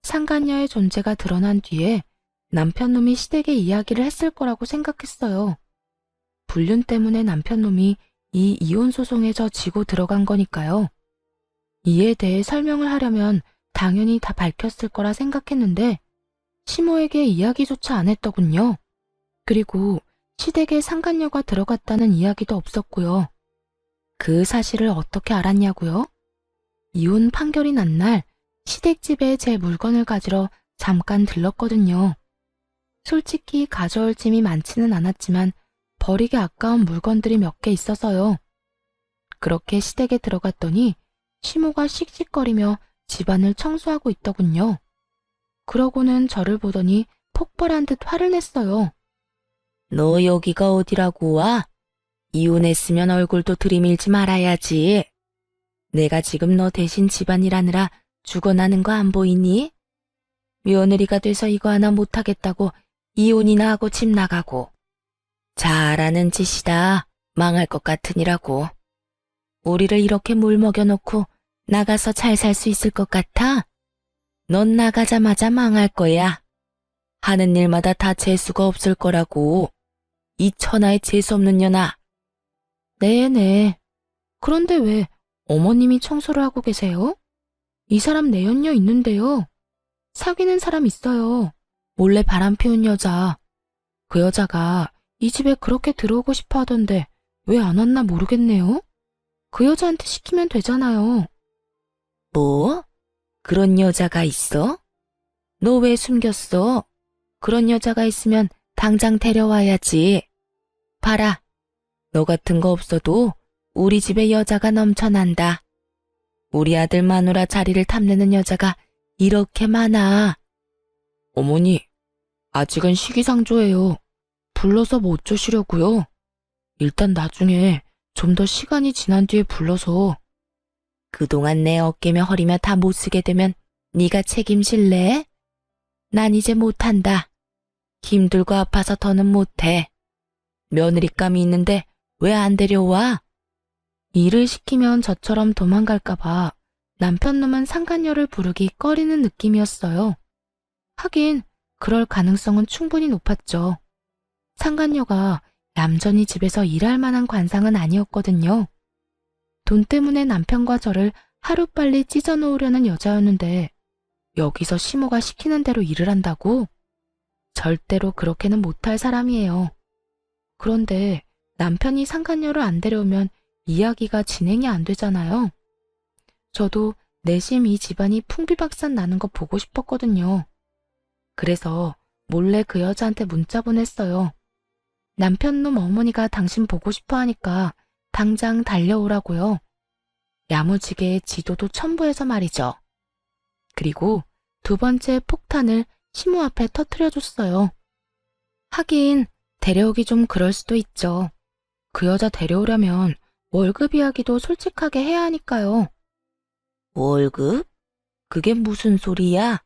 S2: 상간녀의 존재가 드러난 뒤에 남편놈이 시댁에 이야기를 했을 거라고 생각했어요. 불륜 때문에 남편놈이 이 이혼 소송에 지고 들어간 거니까요. 이에 대해 설명을 하려면 당연히 다 밝혔을 거라 생각했는데 시모에게 이야기조차 안 했더군요. 그리고 시댁에 상간녀가 들어갔다는 이야기도 없었고요. 그 사실을 어떻게 알았냐고요? 이혼 판결이 난 날 시댁집에 제 물건을 가지러 잠깐 들렀거든요. 솔직히 가져올 짐이 많지는 않았지만 버리기 아까운 물건들이 몇 개 있어서요. 그렇게 시댁에 들어갔더니 시모가 씩씩거리며 집안을 청소하고 있더군요. 그러고는 저를 보더니 폭발한 듯 화를 냈어요.
S1: 너 여기가 어디라고 와? 이혼했으면 얼굴도 들이밀지 말아야지. 내가 지금 너 대신 집안일 하느라 죽어나는 거 안 보이니? 며느리가 돼서 이거 하나 못하겠다고 이혼이나 하고 집 나가고. 잘하는 짓이다. 망할 것 같으니라고. 우리를 이렇게 물 먹여놓고 나가서 잘 살 수 있을 것 같아? 넌 나가자마자 망할 거야. 하는 일마다 다 재수가 없을 거라고. 이 천하의 재수없는 년아.
S2: 네네. 그런데 왜 어머님이 청소를 하고 계세요? 이 사람 내연녀 있는데요. 사귀는 사람 있어요. 몰래 바람 피운 여자. 그 여자가 이 집에 그렇게 들어오고 싶어 하던데 왜 안 왔나 모르겠네요. 그 여자한테 시키면 되잖아요.
S1: 뭐? 그런 여자가 있어? 너 왜 숨겼어? 그런 여자가 있으면 당장 데려와야지. 봐라. 너 같은 거 없어도 우리 집에 여자가 넘쳐난다. 우리 아들 마누라 자리를 탐내는 여자가 이렇게 많아.
S2: 어머니, 아직은 시기상조예요. 불러서 뭐 어쩌시려고요? 일단 나중에 좀 더 시간이 지난 뒤에 불러서.
S1: 그동안 내 어깨며 허리며 다 못 쓰게 되면 네가 책임질래? 난 이제 못한다. 힘들고 아파서 더는 못해. 며느리감이 있는데 왜 안 데려와?
S2: 일을 시키면 저처럼 도망갈까봐 남편놈은 상간녀를 부르기 꺼리는 느낌이었어요. 하긴 그럴 가능성은 충분히 높았죠. 상간녀가 얌전히 집에서 일할 만한 관상은 아니었거든요. 돈 때문에 남편과 저를 하루빨리 찢어놓으려는 여자였는데 여기서 시모가 시키는 대로 일을 한다고? 절대로 그렇게는 못할 사람이에요. 그런데 남편이 상간녀를 안 데려오면 이야기가 진행이 안 되잖아요. 저도 내심 이 집안이 풍비박산 나는 거 보고 싶었거든요. 그래서 몰래 그 여자한테 문자 보냈어요. 남편놈 어머니가 당신 보고 싶어 하니까 당장 달려오라고요. 야무지게 지도도 첨부해서 말이죠. 그리고 두 번째 폭탄을 시모 앞에 터뜨려줬어요. 하긴 데려오기 좀 그럴 수도 있죠. 그 여자 데려오려면 월급 이야기도 솔직하게 해야 하니까요.
S1: 월급? 그게 무슨 소리야?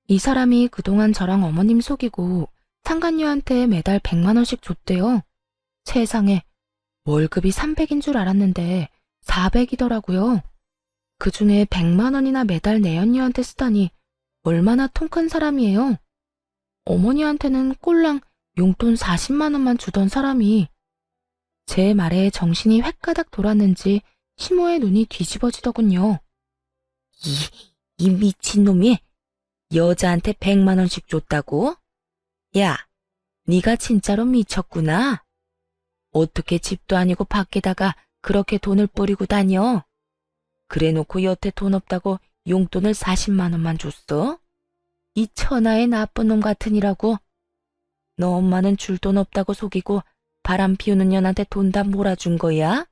S2: 이 사람이 그동안 저랑 어머님 속이고 상간녀한테 매달 100만 원씩 줬대요. 세상에, 월급이 300인 줄 알았는데 400이더라고요. 그중에 100만 원이나 매달 내연녀한테 쓰다니 얼마나 통 큰 사람이에요. 어머니한테는 꼴랑 용돈 40만 원만 주던 사람이. 제 말에 정신이 획가닥 돌았는지 시모의 눈이 뒤집어지더군요.
S1: 이 미친놈이 여자한테 100만 원씩 줬다고? 야, 네가 진짜로 미쳤구나. 어떻게 집도 아니고 밖에다가 그렇게 돈을 뿌리고 다녀? 그래놓고 여태 돈 없다고 용돈을 40만 원만 줬어? 이 천하의 나쁜 놈 같으니라고. 너 엄마는 줄 돈 없다고 속이고 바람 피우는 년한테 돈 다 몰아준 거야?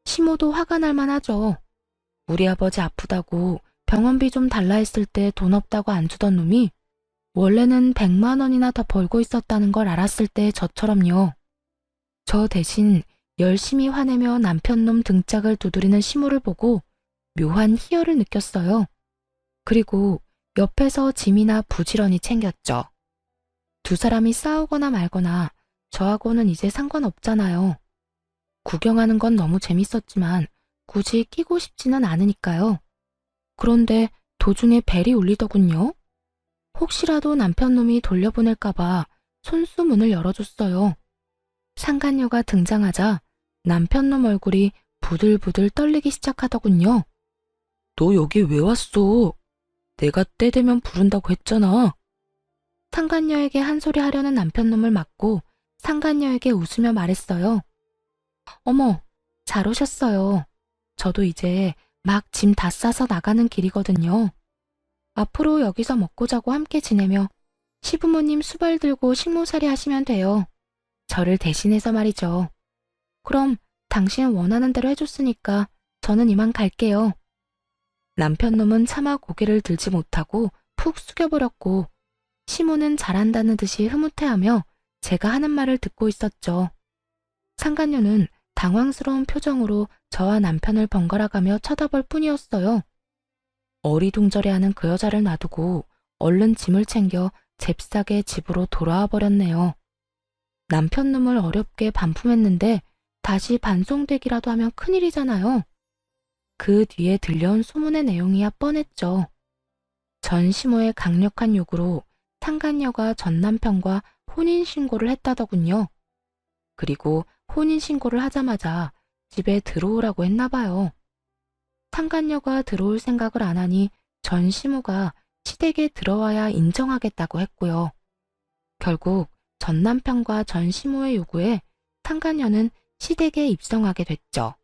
S2: 시모도 화가 날 만하죠. 우리 아버지 아프다고 병원비 좀 달라 했을 때 돈 없다고 안 주던 놈이 원래는 100만 원이나 더 벌고 있었다는 걸 알았을 때 저처럼요. 저 대신 열심히 화내며 남편놈 등짝을 두드리는 시모를 보고 묘한 희열을 느꼈어요. 그리고 옆에서 짐이나 부지런히 챙겼죠.
S1: 두 사람이 싸우거나 말거나 저하고는 이제 상관없잖아요. 구경하는 건 너무 재밌었지만 굳이 끼고 싶지는 않으니까요. 그런데 도중에 벨이 울리더군요. 혹시라도 남편놈이 돌려보낼까봐 손수 문을 열어줬어요. 상간녀가 등장하자 남편놈 얼굴이 부들부들 떨리기 시작하더군요. 너 여기 왜 왔어? 내가 때 되면 부른다고 했잖아. 상간녀에게 한 소리 하려는 남편놈을 막고 상간녀에게 웃으며 말했어요. 어머, 잘 오셨어요. 저도 이제 막 짐 다 싸서 나가는 길이거든요. 앞으로 여기서 먹고 자고 함께 지내며 시부모님 수발 들고 식모살이 하시면 돼요. 저를 대신해서 말이죠. 그럼 당신 원하는 대로 해줬으니까 저는 이만 갈게요. 남편놈은 차마 고개를 들지 못하고 푹 숙여버렸고 시모는 잘한다는 듯이 흐뭇해하며 제가 하는 말을 듣고 있었죠. 상간녀는 당황스러운 표정으로 저와 남편을 번갈아가며 쳐다볼 뿐이었어요. 어리둥절해하는 그 여자를 놔두고 얼른 짐을 챙겨 잽싸게 집으로 돌아와 버렸네요. 남편놈을 어렵게 반품했는데 다시 반송되기라도 하면 큰일이잖아요. 그 뒤에 들려온 소문의 내용이야 뻔했죠. 전 시모의 강력한 요구로 상간녀가 전 남편과 혼인신고를 했다더군요. 그리고 혼인신고를 하자마자 집에 들어오라고 했나봐요. 상간녀가 들어올 생각을 안 하니 전 시모가 시댁에 들어와야 인정하겠다고 했고요. 결국 전 남편과 전 시모의 요구에 상간녀는 시댁에 입성하게 됐죠.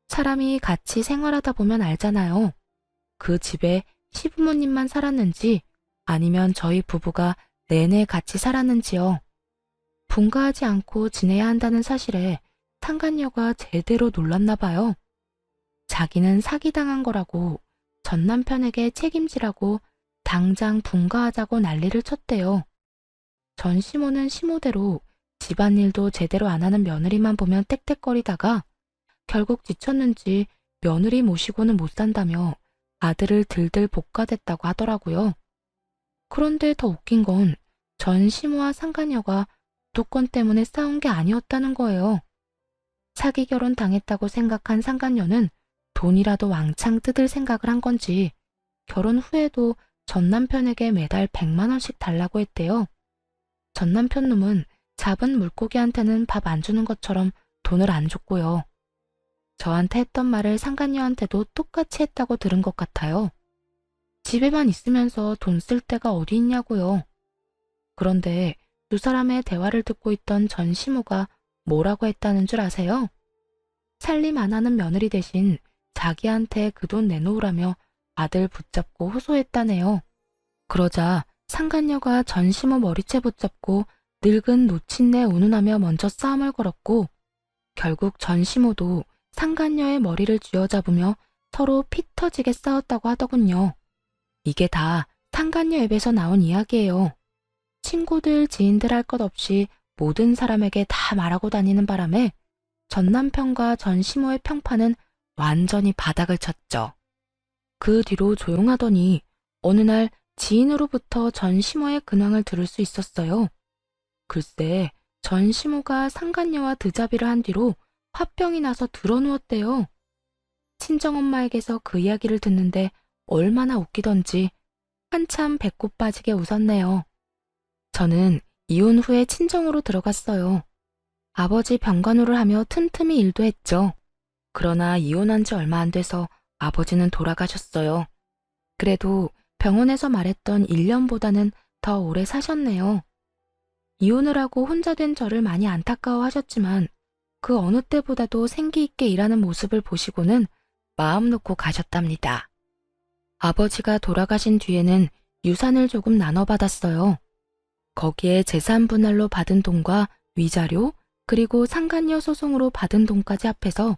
S1: 사람이 같이 생활하다 보면 알잖아요. 그 집에 시부모님만 살았는지 아니면 저희 부부가 내내 같이 살았는지요. 분가하지 않고 지내야 한다는 사실에 상간녀가 제대로 놀랐나 봐요. 자기는 사기당한 거라고 전 남편에게 책임지라고 당장 분가하자고 난리를 쳤대요. 전 시모는 시모대로 집안일도 제대로 안 하는 며느리만 보면 떽떽거리다가 결국 지쳤는지 며느리 모시고는 못 산다며 아들을 들들 볶아댔다고 하더라고요. 그런데 더 웃긴 건 전 시모와 상간녀가 주도권 때문에 싸운 게 아니었다는 거예요. 사기 결혼 당했다고 생각한 상간녀는 돈이라도 왕창 뜯을 생각을 한 건지 결혼 후에도 전 남편에게 매달 100만 원씩 달라고 했대요. 전 남편 놈은 잡은 물고기한테는 밥 안 주는 것처럼 돈을 안 줬고요. 저한테 했던 말을 상간녀한테도 똑같이 했다고 들은 것 같아요. 집에만 있으면서 돈 쓸 데가 어디 있냐고요. 그런데 두 사람의 대화를 듣고 있던 전 시모가 뭐라고 했다는 줄 아세요? 살림 안 하는 며느리 대신 자기한테 그 돈 내놓으라며 아들 붙잡고 호소했다네요. 그러자 상간녀가 전 시모 머리채 붙잡고 늙은 노친네 운운하며 먼저 싸움을 걸었고 결국 전 시모도 상간녀의 머리를 쥐어잡으며 서로 피 터지게 싸웠다고 하더군요. 이게 다 상간녀 입에서 나온 이야기예요. 친구들, 지인들 할 것 없이 모든 사람에게 다 말하고 다니는 바람에 전 남편과 전 시모의 평판은 완전히 바닥을 쳤죠. 그 뒤로 조용하더니 어느 날 지인으로부터 전 시모의 근황을 들을 수 있었어요. 글쎄, 전 시모가 상간녀와 드자비를 한 뒤로 화병이 나서 드러누웠대요. 친정엄마에게서 그 이야기를 듣는데 얼마나 웃기던지 한참 배꼽 빠지게 웃었네요. 저는 이혼 후에 친정으로 들어갔어요. 아버지 병간호를 하며 틈틈이 일도 했죠. 그러나 이혼한 지 얼마 안 돼서 아버지는 돌아가셨어요. 그래도 병원에서 말했던 1년보다는 더 오래 사셨네요. 이혼을 하고 혼자 된 저를 많이 안타까워하셨지만 그 어느 때보다도 생기 있게 일하는 모습을 보시고는 마음 놓고 가셨답니다. 아버지가 돌아가신 뒤에는 유산을 조금 나눠받았어요. 거기에 재산 분할로 받은 돈과 위자료 그리고 상간녀 소송으로 받은 돈까지 합해서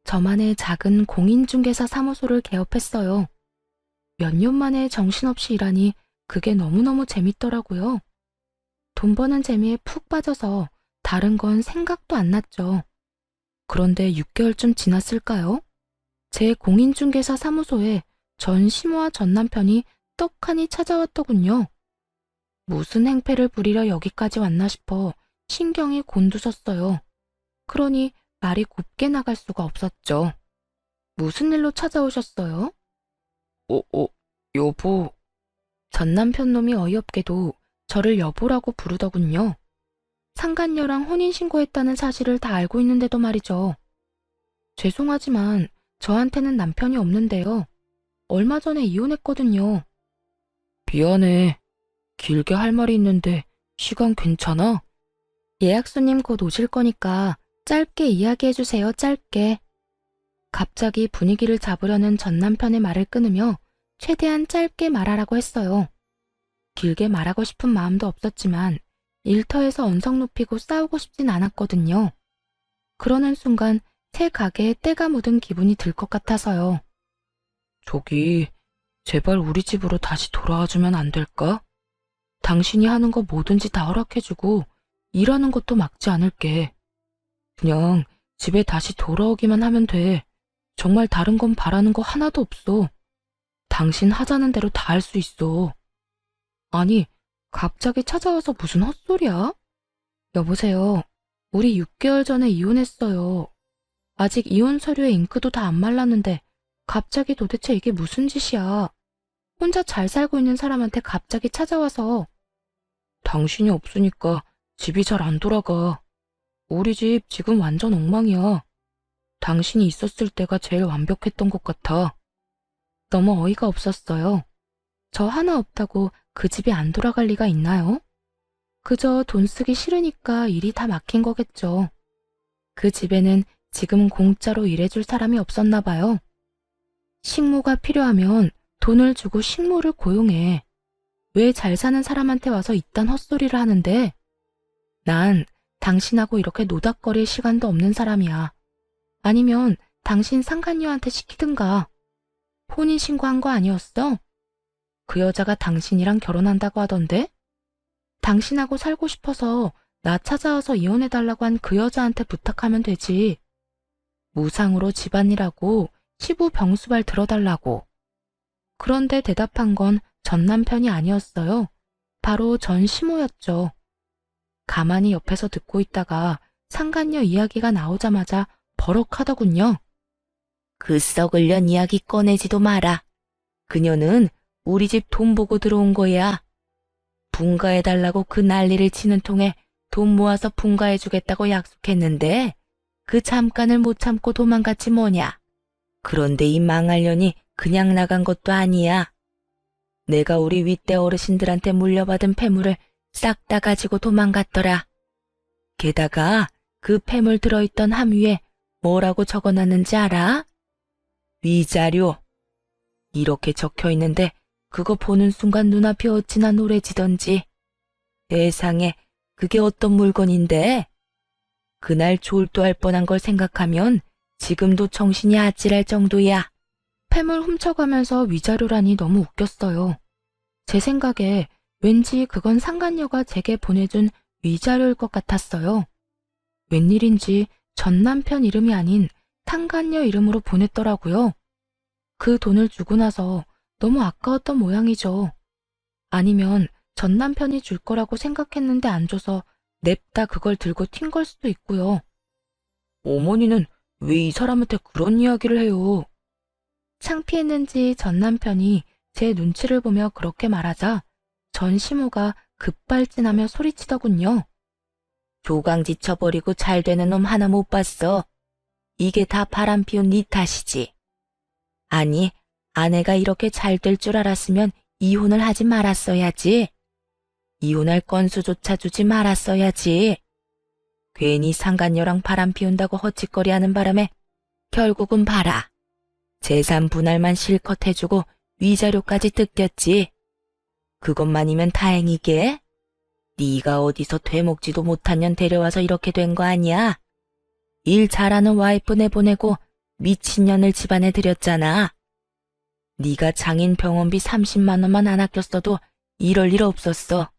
S1: 저만의 작은 공인중개사 사무소를 개업했어요. 몇 년 만에 정신없이 일하니 그게 너무너무 재밌더라고요. 돈 버는 재미에 푹 빠져서 다른 건 생각도 안 났죠. 그런데 6개월쯤 지났을까요? 제 공인중개사 사무소에 전 시모와 전 남편이 떡하니 찾아왔더군요. 무슨 행패를 부리려 여기까지 왔나 싶어 신경이 곤두섰어요. 그러니 말이 곱게 나갈 수가 없었죠. 무슨 일로 찾아오셨어요? 여보. 전 남편 놈이 어이없게도 저를 여보라고 부르더군요. 상간녀랑 혼인신고했다는 사실을 다 알고 있는데도 말이죠. 죄송하지만 저한테는 남편이 없는데요. 얼마 전에 이혼했거든요. 미안해. 길게 할 말이 있는데 시간 괜찮아? 예약 손님 곧 오실 거니까 짧게 이야기해주세요, 짧게. 갑자기 분위기를 잡으려는 전 남편의 말을 끊으며 최대한 짧게 말하라고 했어요. 길게 말하고 싶은 마음도 없었지만 일터에서 언성 높이고 싸우고 싶진 않았거든요. 그러는 순간 새 가게에 때가 묻은 기분이 들 것 같아서요. 저기, 제발 우리 집으로 다시 돌아와주면 안 될까? 당신이 하는 거 뭐든지 다 허락해주고 일하는 것도 막지 않을게. 그냥 집에 다시 돌아오기만 하면 돼. 정말 다른 건 바라는 거 하나도 없어. 당신 하자는 대로 다 할 수 있어. 아니, 갑자기 찾아와서 무슨 헛소리야? 여보세요. 우리 6개월 전에 이혼했어요. 아직 이혼 서류에 잉크도 다 안 말랐는데 갑자기 도대체 이게 무슨 짓이야. 혼자 잘 살고 있는 사람한테 갑자기 찾아와서. 당신이 없으니까 집이 잘 안 돌아가. 우리 집 지금 완전 엉망이야. 당신이 있었을 때가 제일 완벽했던 것 같아. 너무 어이가 없었어요. 저 하나 없다고 그 집이 안 돌아갈 리가 있나요? 그저 돈 쓰기 싫으니까 일이 다 막힌 거겠죠. 그 집에는 지금 공짜로 일해줄 사람이 없었나 봐요. 식모가 필요하면 돈을 주고 식모를 고용해. 왜 잘 사는 사람한테 와서 이딴 헛소리를 하는데? 난 당신하고 이렇게 노닥거릴 시간도 없는 사람이야. 아니면 당신 상간녀한테 시키든가. 혼인신고한 거 아니었어? 그 여자가 당신이랑 결혼한다고 하던데? 당신하고 살고 싶어서 나 찾아와서 이혼해달라고 한 그 여자한테 부탁하면 되지. 무상으로 집안일하고 시부 병수발 들어달라고. 그런데 대답한 건 전 남편이 아니었어요. 바로 전 시모였죠. 가만히 옆에서 듣고 있다가 상간녀 이야기가 나오자마자 버럭하더군요. 그 썩을 년 이야기 꺼내지도 마라. 그녀는 우리 집 돈 보고 들어온 거야. 분가해달라고 그 난리를 치는 통에 돈 모아서 분가해주겠다고 약속했는데 그 잠깐을 못 참고 도망갔지 뭐냐. 그런데 이 망할 년이 그냥 나간 것도 아니야. 내가 우리 윗대 어르신들한테 물려받은 폐물을 싹 다 가지고 도망갔더라. 게다가 그 폐물 들어있던 함 위에 뭐라고 적어놨는지 알아? 위자료. 이렇게 적혀있는데 그거 보는 순간 눈앞이 어찌나 노래지던지. 세상에, 그게 어떤 물건인데? 그날 졸도할 뻔한 걸 생각하면 지금도 정신이 아찔할 정도야. 폐물 훔쳐가면서 위자료라니 너무 웃겼어요. 제 생각에 왠지 그건 상간녀가 제게 보내준 위자료일 것 같았어요. 웬일인지 전 남편 이름이 아닌 상간녀 이름으로 보냈더라고요. 그 돈을 주고 나서 너무 아까웠던 모양이죠. 아니면 전 남편이 줄 거라고 생각했는데 안 줘서 냅다 그걸 들고 튄 걸 수도 있고요. 어머니는 왜 이 사람한테 그런 이야기를 해요? 창피했는지 전 남편이 제 눈치를 보며 그렇게 말하자 전 시모가 급발진하며 소리치더군요. 조강지 쳐버리고 잘 되는 놈 하나 못 봤어. 이게 다 바람 피운 네 탓이지. 아니, 아내가 이렇게 잘 될 줄 알았으면 이혼을 하지 말았어야지. 이혼할 건수조차 주지 말았어야지. 괜히 상간녀랑 바람 피운다고 헛짓거리하는 바람에 결국은 봐라. 재산 분할만 실컷 해주고 위자료까지 뜯겼지. 그것만이면 다행이게. 네가 어디서 되먹지도 못한 년 데려와서 이렇게 된 거 아니야? 일 잘하는 와이프 내보내고 미친년을 집안에 들였잖아. 네가 장인 병원비 30만 원만 안 아꼈어도 이럴 일 없었어.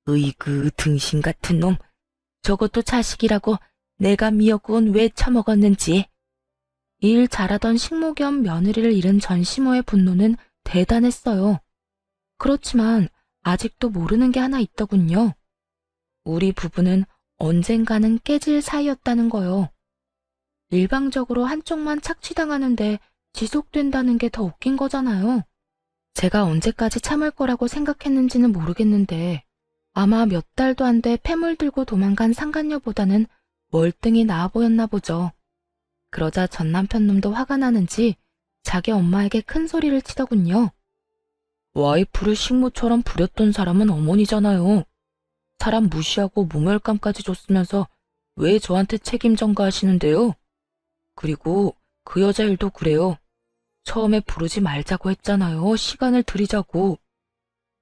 S1: 으이그 등신 같은 놈. 저것도 자식이라고 내가 미역국은 왜 처먹었는지. 일 잘하던 식모 겸 며느리를 잃은 전 시모의 분노는 대단했어요. 그렇지만 아직도 모르는 게 하나 있더군요. 우리 부부는 언젠가는 깨질 사이였다는 거요. 일방적으로 한쪽만 착취당하는데 지속된다는 게 더 웃긴 거잖아요. 제가 언제까지 참을 거라고 생각했는지는 모르겠는데 아마 몇 달도 안 돼 폐물 들고 도망간 상간녀보다는 월등히 나아 보였나 보죠. 그러자 전 남편 놈도 화가 나는지 자기 엄마에게 큰 소리를 치더군요. 와이프를 식모처럼 부렸던 사람은 어머니잖아요. 사람 무시하고 모멸감까지 줬으면서 왜 저한테 책임 전가하시는데요? 그리고 그 여자 일도 그래요. 처음에 부르지 말자고 했잖아요. 시간을 들이자고.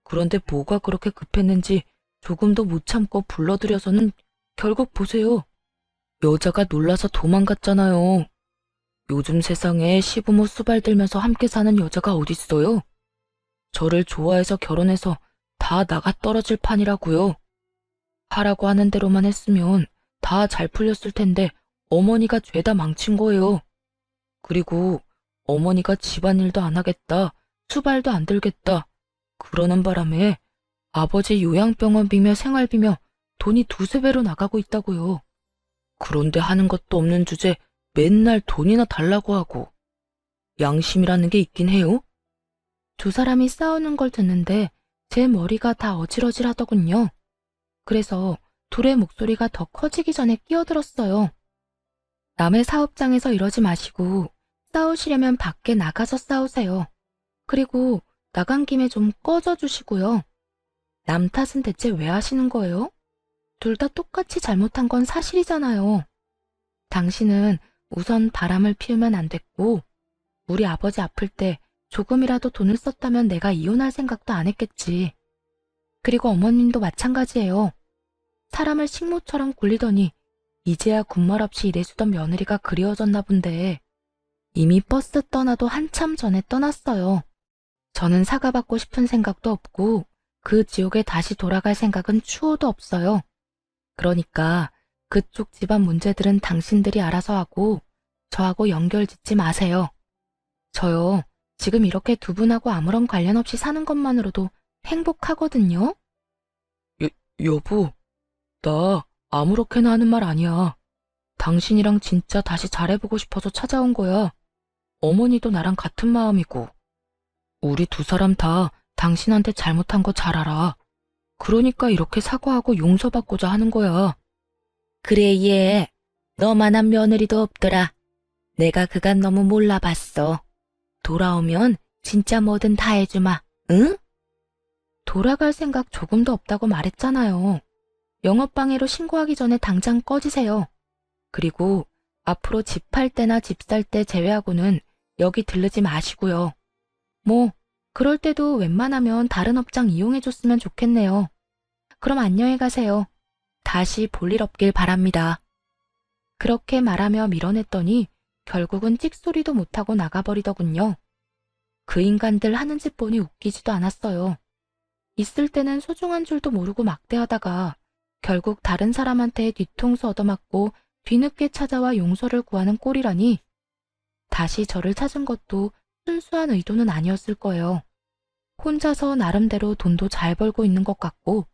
S1: 그런데 뭐가 그렇게 급했는지 조금도 못 참고 불러들여서는 결국 보세요. 여자가 놀라서 도망갔잖아요. 요즘 세상에 시부모 수발 들면서 함께 사는 여자가 어딨어요? 저를 좋아해서 결혼해서 다 나가 떨어질 판이라고요. 하라고 하는 대로만 했으면 다 잘 풀렸을 텐데 어머니가 죄다 망친 거예요. 그리고 어머니가 집안일도 안 하겠다, 수발도 안 들겠다. 그러는 바람에 아버지 요양병원비며 생활비며 돈이 두세 배로 나가고 있다고요. 그런데 하는 것도 없는 주제 맨날 돈이나 달라고 하고. 양심이라는 게 있긴 해요? 두 사람이 싸우는 걸 듣는데 제 머리가 다 어질어질하더군요. 그래서 둘의 목소리가 더 커지기 전에 끼어들었어요. 남의 사업장에서 이러지 마시고 싸우시려면 밖에 나가서 싸우세요. 그리고 나간 김에 좀 꺼져 주시고요. 남 탓은 대체 왜 하시는 거예요? 둘 다 똑같이 잘못한 건 사실이잖아요. 당신은 우선 바람을 피우면 안 됐고 우리 아버지 아플 때 조금이라도 돈을 썼다면 내가 이혼할 생각도 안 했겠지. 그리고 어머님도 마찬가지예요. 사람을 식모처럼 굴리더니 이제야 군말 없이 일해주던 며느리가 그리워졌나 본데 이미 버스 떠나도 한참 전에 떠났어요. 저는 사과받고 싶은 생각도 없고 그 지옥에 다시 돌아갈 생각은 추호도 없어요. 그러니까 그쪽 집안 문제들은 당신들이 알아서 하고 저하고 연결 짓지 마세요. 저요, 지금 이렇게 두 분하고 아무런 관련 없이 사는 것만으로도 행복하거든요. 여보, 나 아무렇게나 하는 말 아니야. 당신이랑 진짜 다시 잘해보고 싶어서 찾아온 거야. 어머니도 나랑 같은 마음이고. 우리 두 사람 다 당신한테 잘못한 거 잘 알아. 그러니까 이렇게 사과하고 용서받고자 하는 거야. 그래, 얘. 너만한 며느리도 없더라. 내가 그간 너무 몰라봤어. 돌아오면 진짜 뭐든 다 해주마, 응? 돌아갈 생각 조금도 없다고 말했잖아요. 영업방해로 신고하기 전에 당장 꺼지세요. 그리고 앞으로 집 팔 때나 집 살 때 제외하고는 여기 들르지 마시고요. 뭐 그럴 때도 웬만하면 다른 업장 이용해줬으면 좋겠네요. 그럼 안녕히 가세요. 다시 볼 일 없길 바랍니다. 그렇게 말하며 밀어냈더니 결국은 찍소리도 못하고 나가버리더군요. 그 인간들 하는 짓 보니 웃기지도 않았어요. 있을 때는 소중한 줄도 모르고 막대하다가 결국 다른 사람한테 뒤통수 얻어맞고 뒤늦게 찾아와 용서를 구하는 꼴이라니. 다시 저를 찾은 것도 순수한 의도는 아니었을 거예요. 혼자서 나름대로 돈도 잘 벌고 있는 것 같고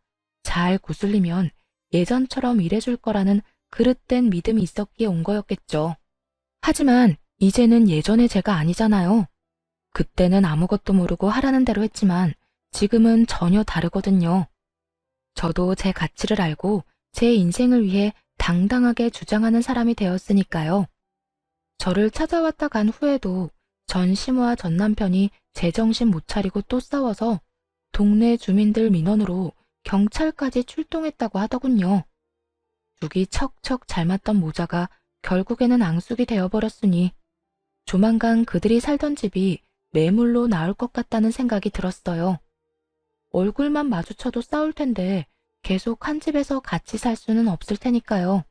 S1: 잘 구슬리면 예전처럼 일해줄 거라는 그릇된 믿음이 있었기에 온 거였겠죠. 하지만 이제는 예전의 제가 아니잖아요. 그때는 아무것도 모르고 하라는 대로 했지만 지금은 전혀 다르거든요. 저도 제 가치를 알고 제 인생을 위해 당당하게 주장하는 사람이 되었으니까요. 저를 찾아왔다 간 후에도 전 시모와 전 남편이 제정신 못 차리고 또 싸워서 동네 주민들 민원으로 경찰까지 출동했다고 하더군요. 죽이 척척 잘 맞던 모자가 결국에는 앙숙이 되어버렸으니 조만간 그들이 살던 집이 매물로 나올 것 같다는 생각이 들었어요. 얼굴만 마주쳐도 싸울 텐데 계속 한 집에서 같이 살 수는 없을 테니까요.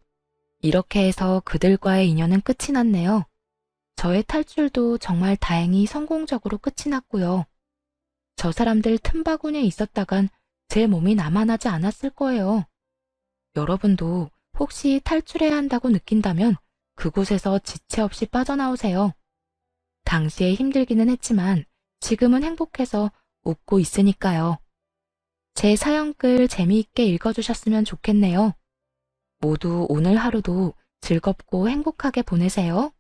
S1: 이렇게 해서 그들과의 인연은 끝이 났네요. 저의 탈출도 정말 다행히 성공적으로 끝이 났고요. 저 사람들 틈바구니에 있었다간 제 몸이 남아나지 않았을 거예요. 여러분도 혹시 탈출해야 한다고 느낀다면 그곳에서 지체 없이 빠져나오세요. 당시에 힘들기는 했지만 지금은 행복해서 웃고 있으니까요. 제 사연글 재미있게 읽어주셨으면 좋겠네요. 모두 오늘 하루도 즐겁고 행복하게 보내세요.